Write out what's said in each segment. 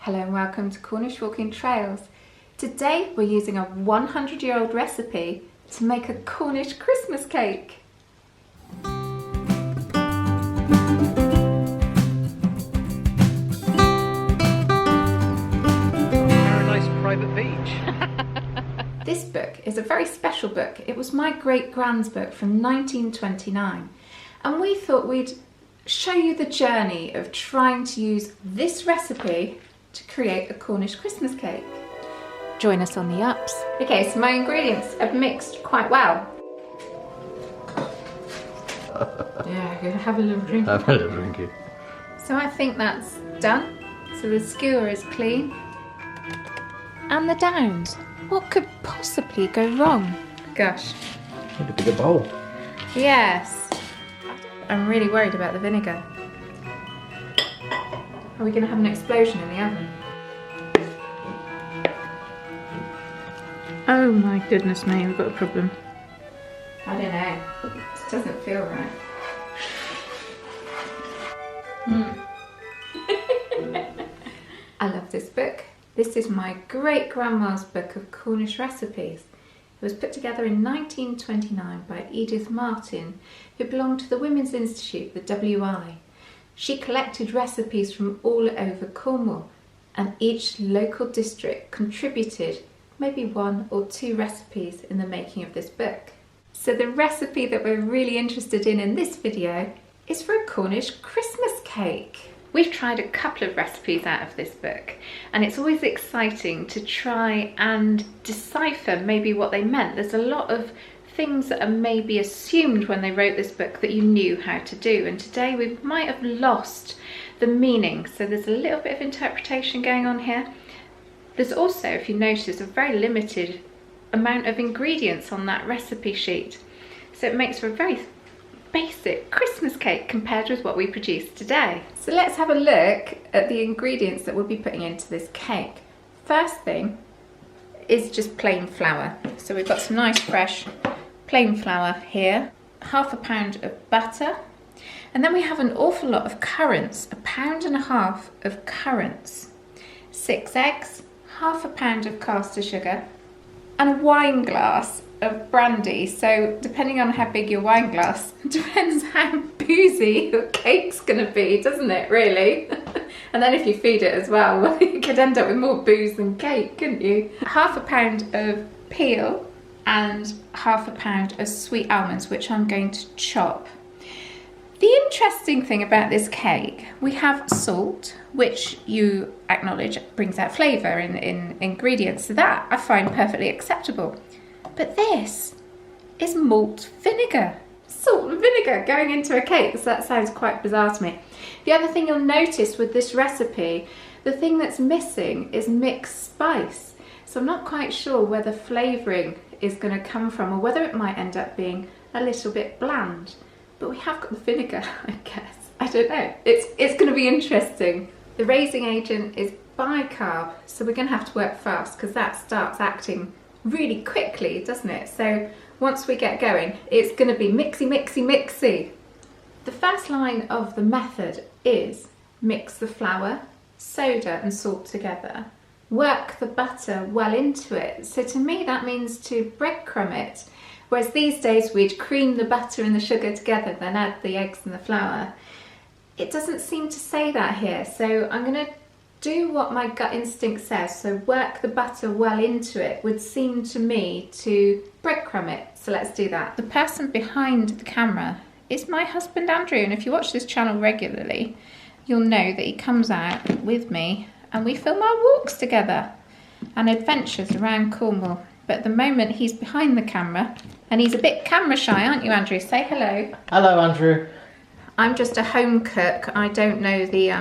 Hello and welcome to Cornish Walking Trails. Today we're using a 100-year-old recipe to make a Cornish Christmas cake. Paradise Private Beach. This book is a very special book. It was my great grand's book from 1929, and we thought we'd show you the journey of trying to use this recipe to create a Cornish Christmas cake. Join us on the ups. Okay, so my ingredients have mixed quite well. Yeah, I'm gonna have a little drink. Have a little drinky. So I think that's done. So the skewer is clean. And the downs. What could possibly go wrong? Gosh. Need a bigger bowl. Yes. I'm really worried about the vinegar. Are we going to have an explosion in the oven? Oh my goodness me, we've got a problem. I don't know. This doesn't feel right. I love this book. This is my great grandma's book of Cornish recipes. It was put together in 1929 by Edith Martin, who belonged to the Women's Institute, the WI. She collected recipes from all over Cornwall, and each local district contributed maybe 1 or 2 recipes in the making of this book. So the recipe that we're really interested in this video is for a Cornish Christmas cake. We've tried a couple of recipes out of this book, and it's always exciting to try and decipher maybe what they meant. There's a lot of things that are maybe assumed when they wrote this book that you knew how to do, and today we might have lost the meaning, so there's a little bit of interpretation going on here. There's also, if you notice, a very limited amount of ingredients on that recipe sheet, so it makes for a very basic Christmas cake compared with what we produce today. So let's have a look at the ingredients that we'll be putting into this cake. First thing is just plain flour. So we've got some nice fresh plain flour here, ½ pound of butter, and then we have an awful lot of currants, 1.5 pounds of currants, 6 eggs, ½ pound of caster sugar, and a wine glass of brandy. So depending on how big your wine glass, depends how boozy your cake's gonna be, doesn't it, really? And then if you feed it as well, you could end up with more booze than cake, couldn't you? ½ pound of peel and ½ pound of sweet almonds, which I'm going to chop. The interesting thing about this cake, we have salt, which you acknowledge brings out flavour in ingredients, so that I find perfectly acceptable. But this is malt vinegar. Salt and vinegar going into a cake, so that sounds quite bizarre to me. The other thing you'll notice with this recipe, the thing that's missing is mixed spice. So I'm not quite sure where the flavouring is going to come from, or whether it might end up being a little bit bland. But we have got the vinegar, I guess. I don't know. It's going to be interesting. The raising agent is bicarb, so we're going to have to work fast because that starts acting really quickly, doesn't it? So once we get going, it's going to be mixy, mixy, mixy. The first line of the method is mix the flour, soda and salt together. Work the butter well into it. So to me that means to breadcrumb it. Whereas these days we'd cream the butter and the sugar together, then add the eggs and the flour. It doesn't seem to say that here, so I'm going to do what my gut instinct says. So work the butter well into it would seem to me to breadcrumb it. So let's do that. The person behind the camera is my husband Andrew, and if you watch this channel regularly, you'll know that he comes out with me and we film our walks together and adventures around Cornwall. But at the moment he's behind the camera and he's a bit camera shy, aren't you, Andrew? Say hello. Hello, Andrew. I'm just a home cook. I don't know the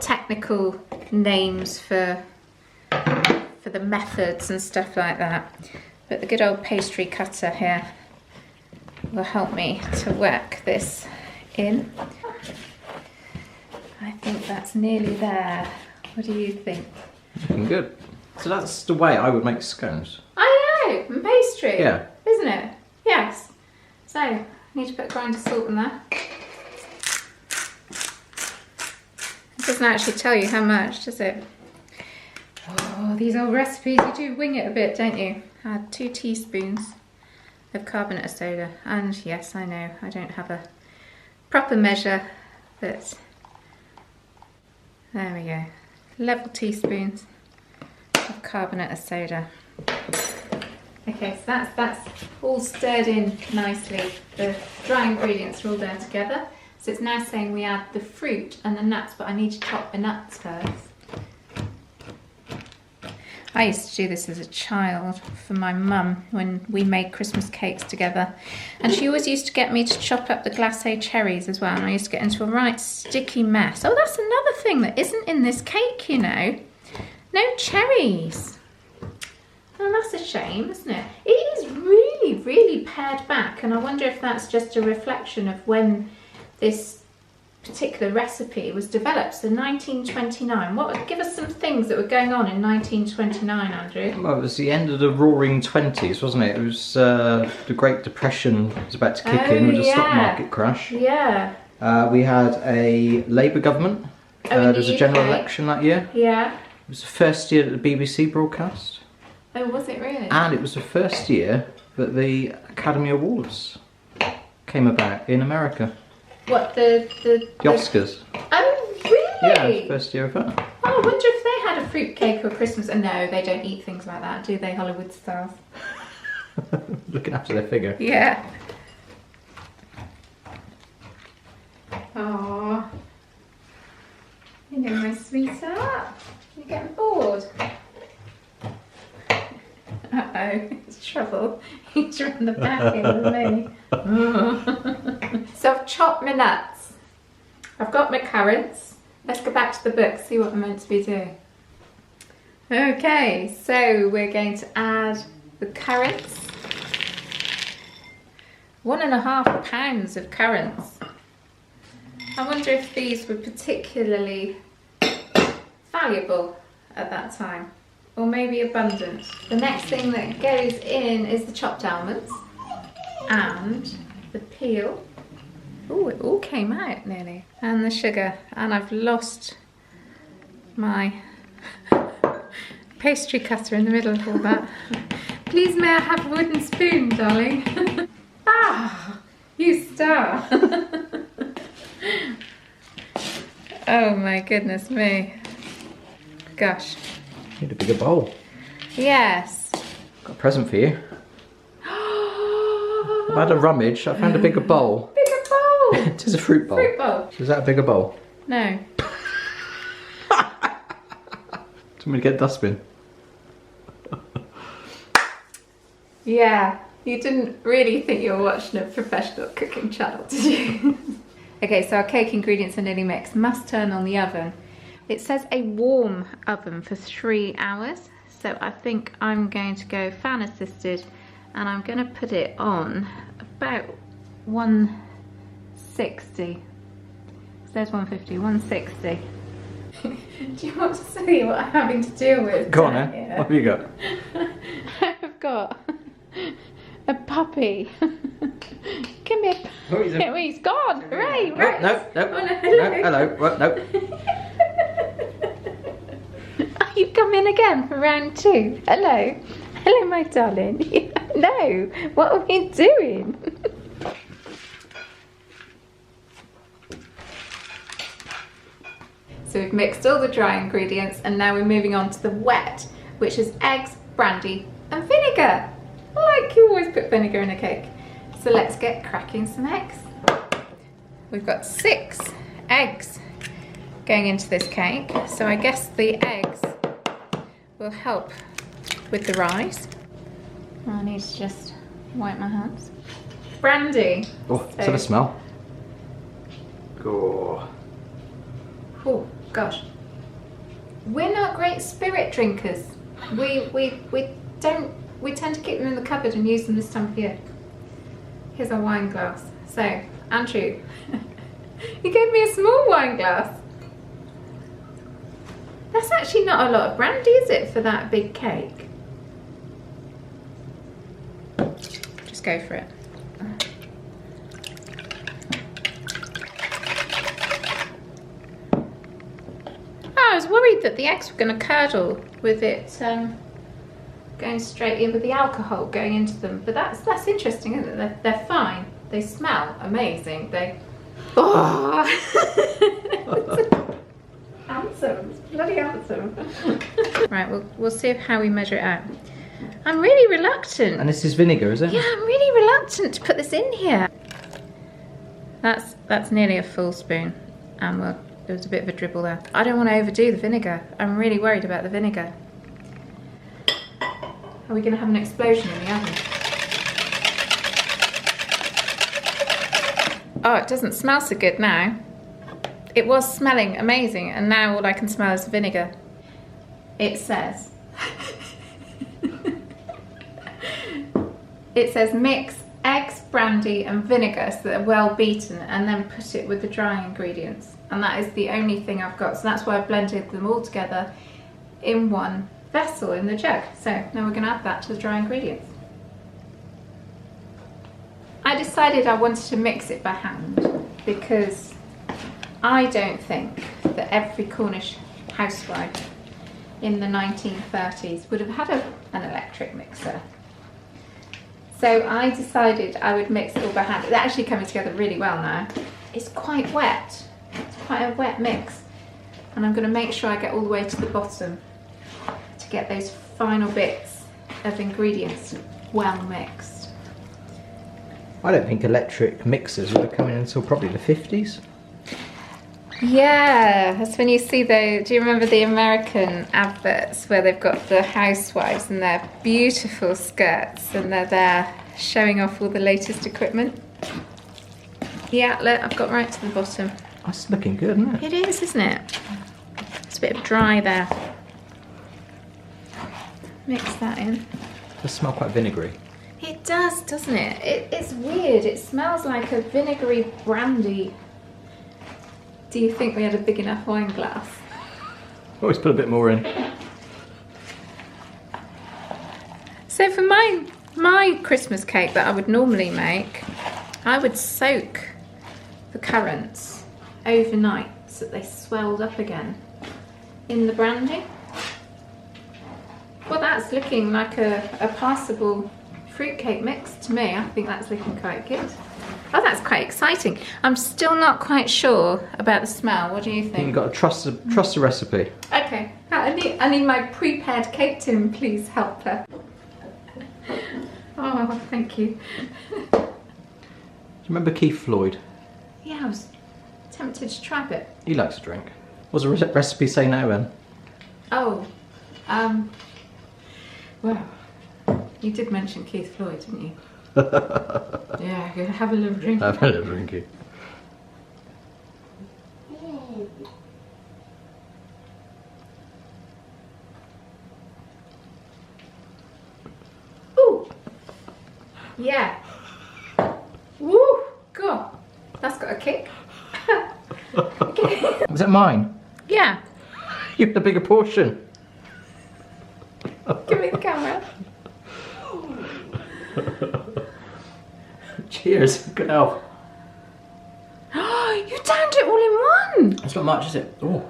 technical names for the methods and stuff like that, but the good old pastry cutter here will help me to work this in. I think that's nearly there. What do you think? Looking good. So that's the way I would make scones. I know, and pastry. Yeah. Isn't it? Yes. So I need to put a grind of salt in there. It doesn't actually tell you how much, does it? Oh, these old recipes, you do wing it a bit, don't you? Add 2 teaspoons of carbonate of soda. And yes, I know, I don't have a proper measure, but there we go. Level teaspoons of carbonate of soda. Okay, so that's all stirred in nicely. The dry ingredients are all there together. So it's now saying we add the fruit and the nuts, but I need to chop the nuts first. I used to do this as a child for my mum when we made Christmas cakes together. And she always used to get me to chop up the glacé cherries as well. And I used to get into a right sticky mess. Oh, that's another thing that isn't in this cake, you know. No cherries. Oh, that's a shame, isn't it? It is really, really pared back. And I wonder if that's just a reflection of when this particular recipe was developed. So 1929. Give us some things that were going on in 1929, Andrew. Well, it was the end of the Roaring Twenties, wasn't it? It was the Great Depression was about to kick in with the stock market crash. Yeah. We had a Labour government. There was a general election that year. Yeah. It was the first year that the BBC broadcast. Oh, was it really? And it was the first year that the Academy Awards came about in America. What, the Oscars. Oh, really? Yeah, it was the first year of that. Oh, I wonder if they had a fruitcake or Christmas. No, they don't eat things like that, do they, Hollywood stars? Looking after their figure. Yeah. Oh, you know, my sweetheart. You're getting bored. Uh-oh, it's trouble. He's run the back in with me. So I've chopped my nuts. I've got my carrots. Let's go back to the book, see what I'm meant to be doing. Okay, so we're going to add the carrots. 1.5 pounds of carrots. I wonder if these were particularly valuable at that time, or maybe abundant. The next thing that goes in is the chopped almonds and the peel. Oh, it all came out nearly. And the sugar. And I've lost my pastry cutter in the middle of all that. Please may I have a wooden spoon, darling? Ah, you star. Oh my goodness me. Gosh. Need a bigger bowl. Yes. Got a present for you. I've had a rummage. I found a bigger bowl. Bigger bowl. It is a fruit bowl. Fruit bowl. Is that a bigger bowl? No. Do you want me to get a dustbin? Yeah. You didn't really think you were watching a professional cooking channel, did you? Okay, so our cake ingredients are nearly mixed. Must turn on the oven. It says a warm oven for 3 hours. So I think I'm going to go fan assisted, and I'm going to put it on about 160. It says 150, 160. Do you want to see what I'm having to deal with? Go on then. What have you got? I've got a puppy. Come here. Oh, He's gone. Hooray, right. No. Oh, no, Hello. What? No. Oh, you've come in again for round 2. Hello. Hello, my darling. No, what are we doing? So we've mixed all the dry ingredients, and now we're moving on to the wet, which is eggs, brandy and vinegar. Like you always put vinegar in a cake. So let's get cracking some eggs. We've got 6 eggs going into this cake, so I guess the eggs will help with the rise. I need to just wipe my hands. Brandy. Oh, is that a smell? Oh. Oh gosh. We're not great spirit drinkers. We tend to keep them in the cupboard and use them this time of year. Here's our wine glass. So, Andrew, you gave me a small wine glass. That's actually not a lot of brandy, is it, for that big cake? Just go for it. I was worried worried that the eggs were going to curdle with it going straight in with the alcohol going into them, but that's interesting, isn't it? They're fine. They smell amazing. They... Oh! Handsome. It's bloody handsome. Right, we'll see how we measure it out. I'm really reluctant. And this is vinegar, is it? Yeah, I'm really reluctant to put this in here. That's nearly a full spoon, and there was a bit of a dribble there. I don't want to overdo the vinegar. I'm really worried about the vinegar. Are we going to have an explosion in the oven? Oh, it doesn't smell so good now. It was smelling amazing, and now all I can smell is vinegar. It says... It says mix eggs, brandy and vinegar so that they're well beaten, and then put it with the dry ingredients. And that is the only thing I've got. So that's why I've blended them all together in one vessel in the jug. So now we're going to add that to the dry ingredients. I decided I wanted to mix it by hand because I don't think that every Cornish housewife in the 1930s would have had an electric mixer. So I decided I would mix it all by hand. It's actually coming together really well now. It's quite wet. It's quite a wet mix. And I'm going to make sure I get all the way to the bottom to get those final bits of ingredients well mixed. I don't think electric mixers would have come in until probably the 50s. Yeah, that's when you see do you remember the American adverts where they've got the housewives and their beautiful skirts and they're there showing off all the latest equipment? Yeah, look, I've got right to the bottom. That's looking good, isn't it? It is, isn't it? It's a bit of dry there. Mix that in. It does smell quite vinegary. It does, doesn't it? It's weird. It smells like a vinegary brandy. Do you think we had a big enough wine glass? Always put a bit more in. So for my Christmas cake that I would normally make, I would soak the currants overnight so that they swelled up again in the brandy. Well, that's looking like a passable fruitcake mix to me. I think that's looking quite good. Oh, that's quite exciting. I'm still not quite sure about the smell. What do you think? You've got to trust the recipe. Okay. I need my prepared cake tin, please, helper. Oh, thank you. Do you remember Keith Floyd? Yeah, I was tempted to try it. He likes to drink. What does the recipe say now, then? Oh, well, you did mention Keith Floyd, didn't you? Yeah, go have a little drink. Have a little drinky. Ooh! Yeah. Woo! God, that's got a kick. Okay. Was that mine? Yeah. You had a bigger portion. Give me the camera. Cheers. Good health. Oh, you downed it all in one. That's not much, is it? Oh.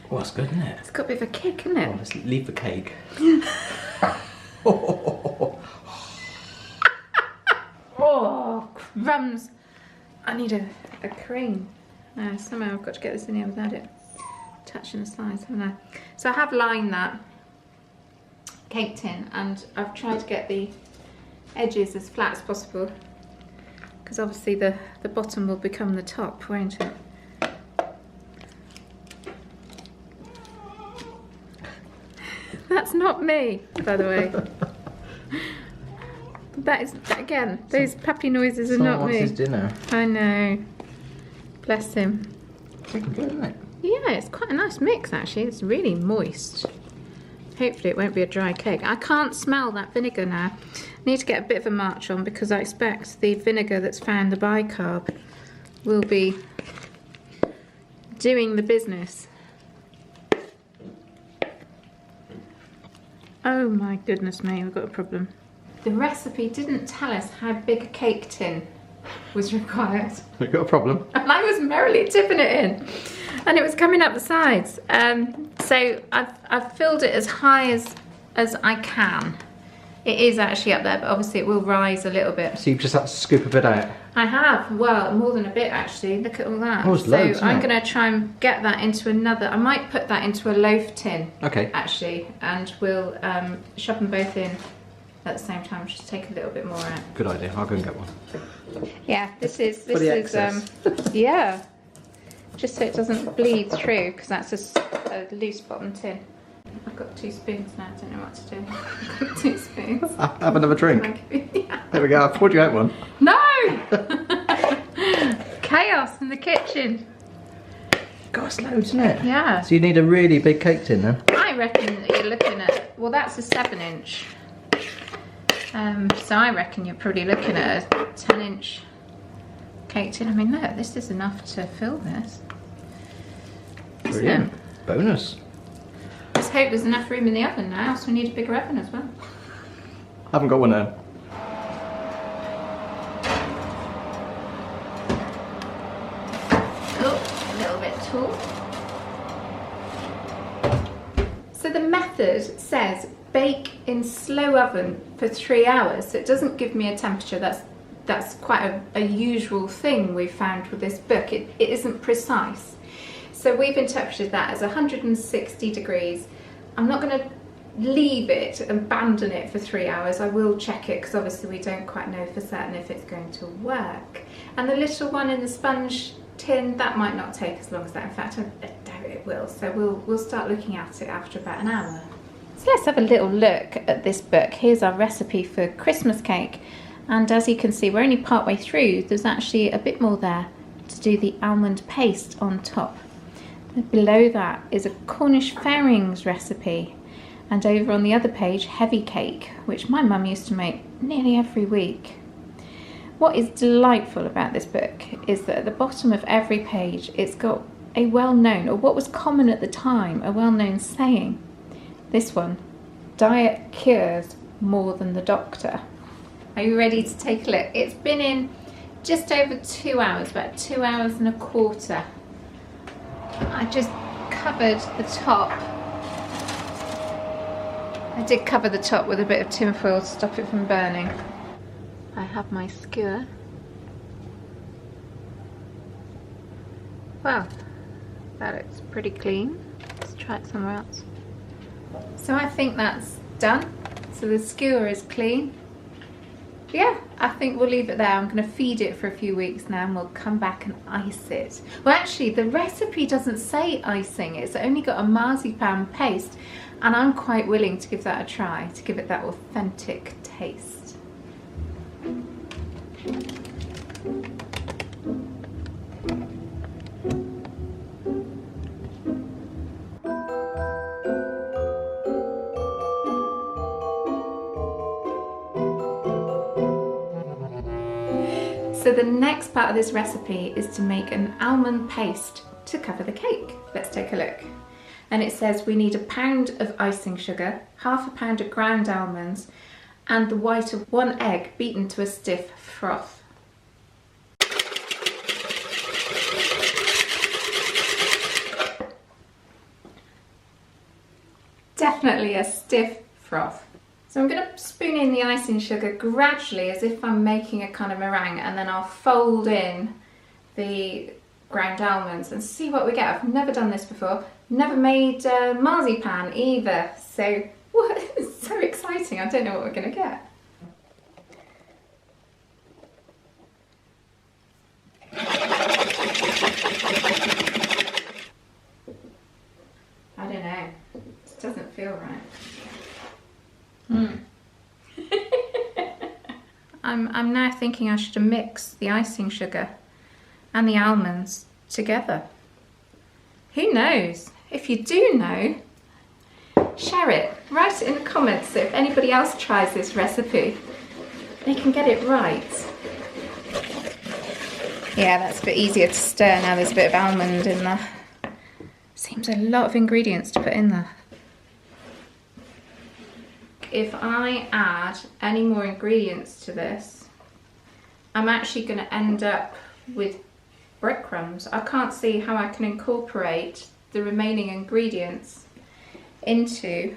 Oh, that's good, isn't it? It's got a bit of a kick, isn't it? Oh, let's leave the cake. Oh, crumbs. I need a cream. Somehow I've got to get this in here without it touching the sides, haven't I? So I have lined that cake tin and I've tried to get the edges as flat as possible because obviously the bottom will become the top, won't it? That's not me, by the way. That is, again, those puppy noises are not me. Wants his dinner. I know. Bless him. It's looking good, isn't it? Yeah, it's quite a nice mix actually. It's really moist. Hopefully it won't be a dry cake. I can't smell that vinegar now. I need to get a bit of a march on because I expect the vinegar that's found the bicarb will be doing the business. Oh my goodness me, we've got a problem. The recipe didn't tell us how big a cake tin was required. We've got a problem. And I was merrily tipping it in. and it was coming up the sides. So I've filled it as high as I can. It is actually up there, but obviously it will rise a little bit. So you've just had to scoop a bit out? I have, well, more than a bit actually. Look at all that. Oh, it's loads, I'm going to try and get that into another, I might put that into a loaf tin. Okay. Actually, and we'll shove them both in at the same time, just take a little bit more out. Good idea, I'll go and get one. Yeah, this is excess. yeah, just so it doesn't bleed through, because that's a loose bottom tin. I've got 2 spoons now, I don't know what to do. I've got 2 spoons. Have another drink. Yeah. There we go, I poured you out one. No! Chaos in the kitchen. God, it's loads, isn't it? Yeah. So you need a really big cake tin then? I reckon that you're looking at, well, that's a 7-inch. So I reckon you're probably looking at a 10-inch cake tin. I mean, look, this is enough to fill this. Brilliant. Bonus. Let's hope there's enough room in the oven now, so we need a bigger oven as well. I haven't got one now. Oh, a little bit tall. So the method says bake in slow oven for 3 hours. So it doesn't give me a temperature. That's quite a usual thing we've found with this book. It isn't precise. So we've interpreted that as 160 degrees. I'm not going to leave it, abandon it for 3 hours. I will check it because obviously we don't quite know for certain if it's going to work. And the little one in the sponge tin, that might not take as long as that. In fact, I doubt it will. So we'll start looking at it after about an hour. So let's have a little look at this book. Here's our recipe for Christmas cake. And as you can see, we're only part way through. There's actually a bit more there to do the almond paste on top. Below that is a Cornish fairings recipe, and over on the other page, heavy cake, which my mum used to make nearly every week. What is delightful about this book is that at the bottom of every page it's got a well-known, or what was common at the time, a well-known saying. This one, diet cures more than the doctor. Are you ready to take a look? It's been in just over 2 hours, about 2 hours and a quarter. I just covered the top. I did cover the top with a bit of tin foil to stop it from burning. I have my skewer. Wow, that looks pretty clean. Let's try it somewhere else. So I think that's done. So the skewer is clean. Yeah, I think we'll leave it there. I'm going to feed it for a few weeks now and we'll come back and ice it. Well, actually, the recipe doesn't say icing. It's only got a marzipan paste, and I'm quite willing to give that a try, to give it that authentic taste. So the next part of this recipe is to make an almond paste to cover the cake. Let's take a look. And it says we need 1 pound of icing sugar, ½ pound of ground almonds, and the white of 1 egg beaten to a stiff froth. Definitely a stiff froth. So I'm going to spoon in the icing sugar gradually as if I'm making a kind of meringue, and then I'll fold in the ground almonds and see what we get. I've never done this before, never made marzipan either, so what? It's so exciting. I don't know what we're going to get. I don't know, it doesn't feel right. I'm now thinking I should mix the icing sugar and the almonds together. Who knows? If you do know, share it. Write it in the comments so if anybody else tries this recipe, they can get it right. Yeah, that's a bit easier to stir now there's a bit of almond in there. Seems a lot of ingredients to put in there. If I add any more ingredients to this, I'm actually going to end up with breadcrumbs. I can't see how I can incorporate the remaining ingredients into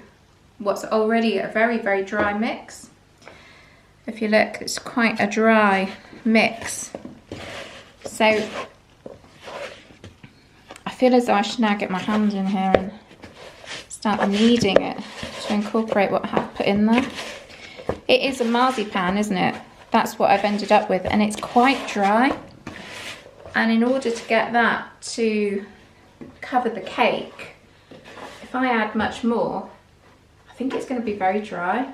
what's already a very, very dry mix. If you look, it's quite a dry mix. So I feel as though I should now get my hands in here and start kneading it to incorporate what I have put in there. It is a marzipan, isn't it? That's what I've ended up with, and it's quite dry. And in order to get that to cover the cake, if I add much more, I think it's going to be very dry.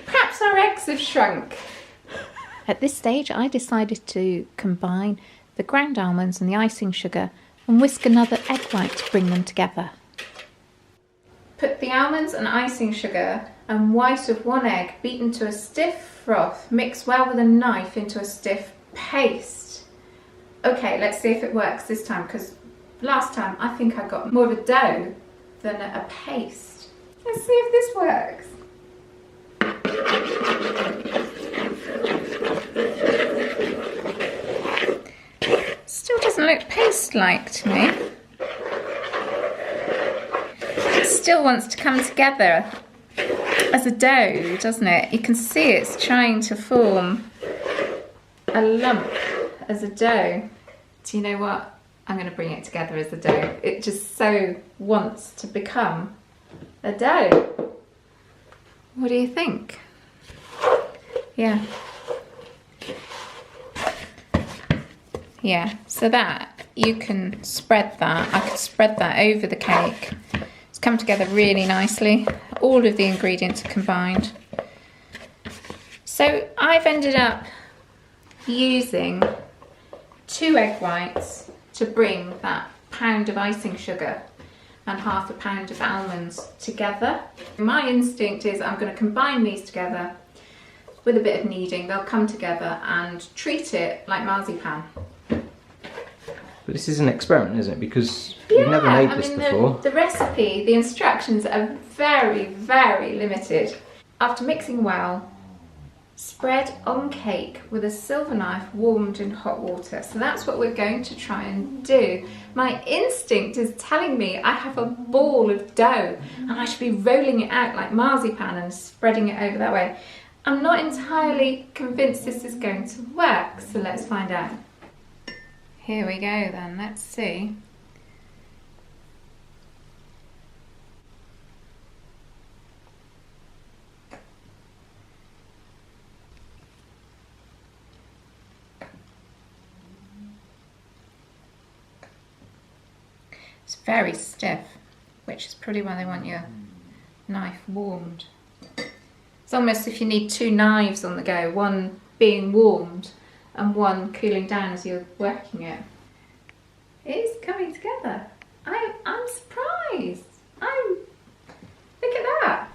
Perhaps our eggs have shrunk. At this stage, I decided to combine the ground almonds and the icing sugar and whisk another egg white to bring them together. Put the almonds and icing sugar and white of one egg beaten to a stiff froth, mix well with a knife into a stiff paste. Okay, let's see if it works this time, because last time I think I got more of a dough than a paste. Let's see if this works. Still doesn't look paste-like to me. It still wants to come together as a dough, doesn't it? You can see it's trying to form a lump as a dough. Do you know what? I'm going to bring it together as a dough. It just so wants to become a dough. What do you think? Yeah. Yeah, so that, you can spread that. I could spread that over the cake. It's come together really nicely. All of the ingredients are combined. So I've ended up using 2 egg whites to bring that pound of icing sugar and half a pound of almonds together. My instinct is I'm going to combine these together with a bit of kneading. They'll come together and treat it like marzipan. But this is an experiment, isn't it? Because you've never made this before. The recipe, the instructions are very, very limited. After mixing well, spread on cake with a silver knife warmed in hot water. So that's what we're going to try and do. My instinct is telling me I have a ball of dough and I should be rolling it out like marzipan and spreading it over that way. I'm not entirely convinced this is going to work, so let's find out. Here we go then, let's see. It's very stiff, which is probably why they want your knife warmed. It's almost if you need 2 knives on the go, one being warmed and one cooling down as you're working it. It's coming together. I'm surprised. Look at that.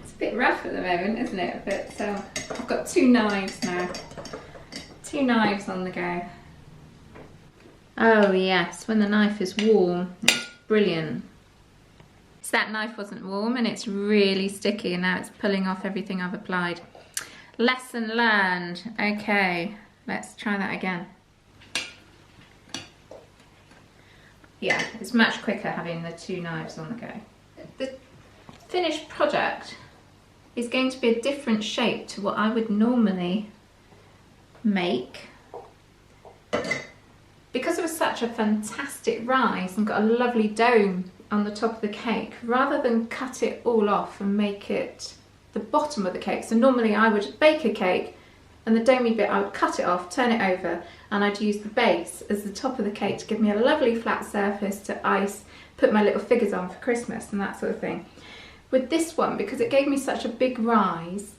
It's a bit rough at the moment, isn't it? But I've got 2 knives now. 2 knives on the go. Oh yes, when the knife is warm, it's brilliant. So that knife wasn't warm and it's really sticky and now it's pulling off everything I've applied. Lesson learned. Okay, let's try that again. Yeah, it's much quicker having the 2 knives on the go. The finished product is going to be a different shape to what I would normally make. Because it was such a fantastic rise and got a lovely dome on the top of the cake, rather than cut it all off and make it the bottom of the cake. So normally I would bake a cake and the domey bit I would cut it off, turn it over, and I'd use the base as the top of the cake to give me a lovely flat surface to ice, put my little figures on for Christmas and that sort of thing. With this one, because it gave me such a big rise,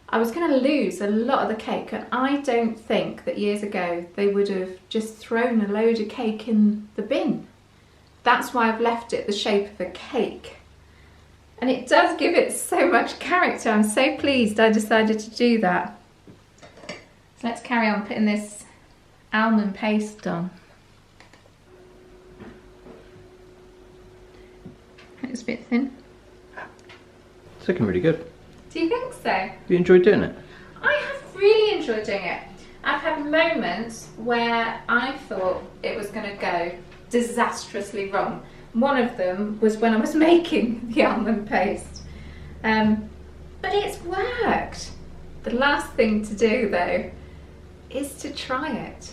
I was going to lose a lot of the cake, and I don't think that years ago they would have just thrown a load of cake in the bin. That's why I've left it the shape of a cake. And it does give it so much character. I'm so pleased I decided to do that. So let's carry on putting this almond paste on. It's a bit thin. It's looking really good. Do you think so? You enjoyed doing it? I have really enjoyed doing it. I've had moments where I thought it was going to go disastrously wrong. One of them was when I was making the almond paste. But it's worked. The last thing to do though is to try it.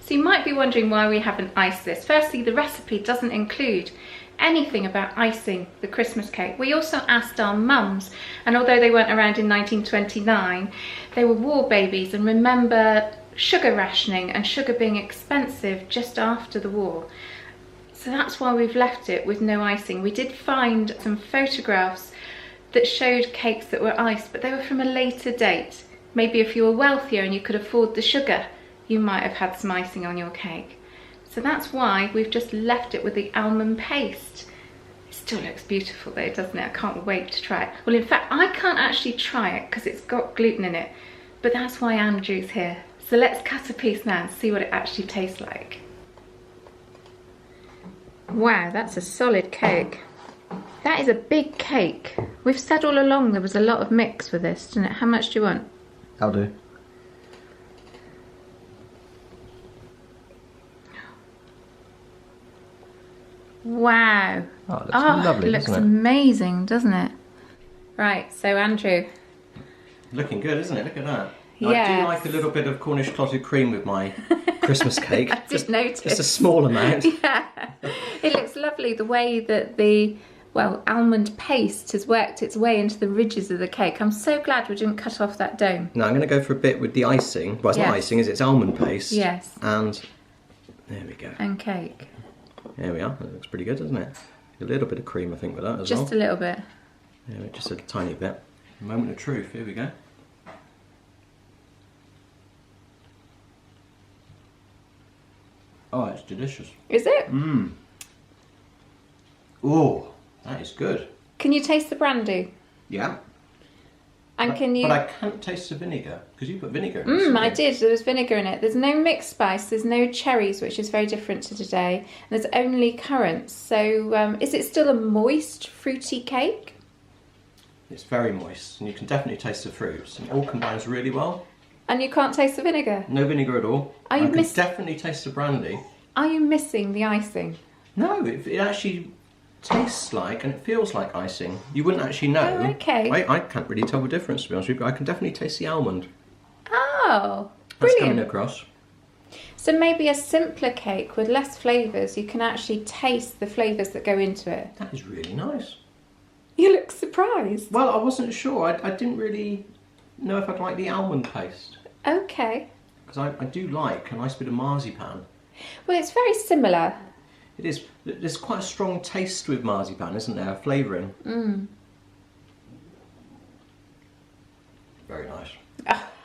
So you might be wondering why we haven't iced this. Firstly, the recipe doesn't include anything about icing the Christmas cake. We also asked our mums, and although they weren't around in 1929, they were war babies and remember sugar rationing and sugar being expensive just after the war. So that's why we've left it with no icing. We did find some photographs that showed cakes that were iced, but they were from a later date. Maybe if you were wealthier and you could afford the sugar, you might have had some icing on your cake. So that's why we've just left it with the almond paste. It still looks beautiful though, doesn't it? I can't wait to try it. Well, in fact, I can't actually try it because it's got gluten in it, but that's why Andrew's here. So let's cut a piece now and see what it actually tastes like. Wow, that's a solid cake. That is a big cake. We've said all along there was a lot of mix with this, didn't it? How much do you want? I'll do. Wow. Oh, it looks lovely, it looks doesn't it? amazing, doesn't it? Right, so Andrew. Looking good, isn't it? Look at that. Yes. I do like a little bit of Cornish clotted cream with my Christmas cake. I did notice. Just a small amount. Yeah. It looks lovely the way that the, well, almond paste has worked its way into the ridges of the cake. I'm so glad we didn't cut off that dome. Now I'm going to go for a bit with the icing. Well, it's not Yes. icing, is it? It's almond paste. Yes. And there we go. And cake. There we are. That looks pretty good, doesn't it? A little bit of cream, I think, with that as well. Just a little bit. Yeah, just a tiny bit. A moment of truth. Here we go. Oh, it's delicious. Is it? Mmm. Oh, that is good. Can you taste the brandy? Yeah. And But- can you... But I can't taste the vinegar because you put vinegar in it. I did. There was vinegar in it. There's no mixed spice. There's no cherries, which is very different to today. And there's only currants. So is it still a moist, fruity cake? It's very moist, and you can definitely taste the fruits. And it all combines really well. And you can't taste the vinegar? No vinegar at all. Are you I can definitely taste the brandy. Are you missing the icing? No, it actually tastes like and it feels like icing. You wouldn't actually know. Oh, okay. I can't really tell the difference, to be honest with you, but I can definitely taste the almond. Oh, That's brilliant. coming across. So maybe a simpler cake with less flavours, you can actually taste the flavours that go into it. That is really nice. You look surprised. Well, I wasn't sure. I didn't really know if I'd like the almond paste. Okay. Because I do like a nice bit of marzipan. Well, it's very similar. It is. There's quite a strong taste with marzipan, isn't there? A flavouring. Mm. Very nice.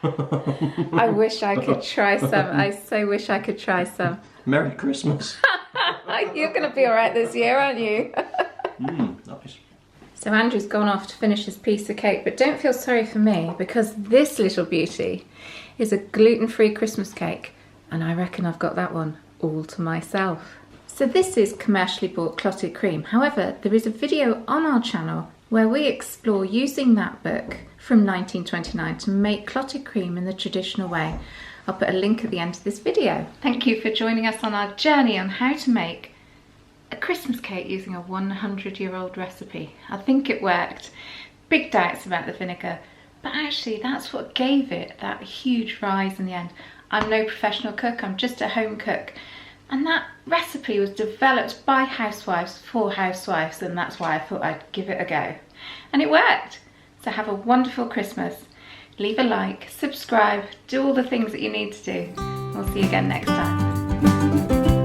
I wish I could try some. I so wish I could try some. Merry Christmas. You're going to be all right this year, aren't you? Nice. So Andrew's gone off to finish his piece of cake, but don't feel sorry for me because this little beauty is a gluten-free Christmas cake, and I reckon I've got that one all to myself. So this is commercially bought clotted cream. However, there is a video on our channel where we explore using that book from 1929 to make clotted cream in the traditional way. I'll put a link at the end of this video. Thank you for joining us on our journey on how to make a Christmas cake using a 100-year-old recipe. I think it worked. Big doubts about the vinegar, but actually that's what gave it that huge rise in the end. I'm no professional cook, I'm just a home cook. And that recipe was developed by housewives for housewives, and that's why I thought I'd give it a go. And it worked. So have a wonderful Christmas. Leave a like, subscribe, do all the things that you need to do. We'll see you again next time.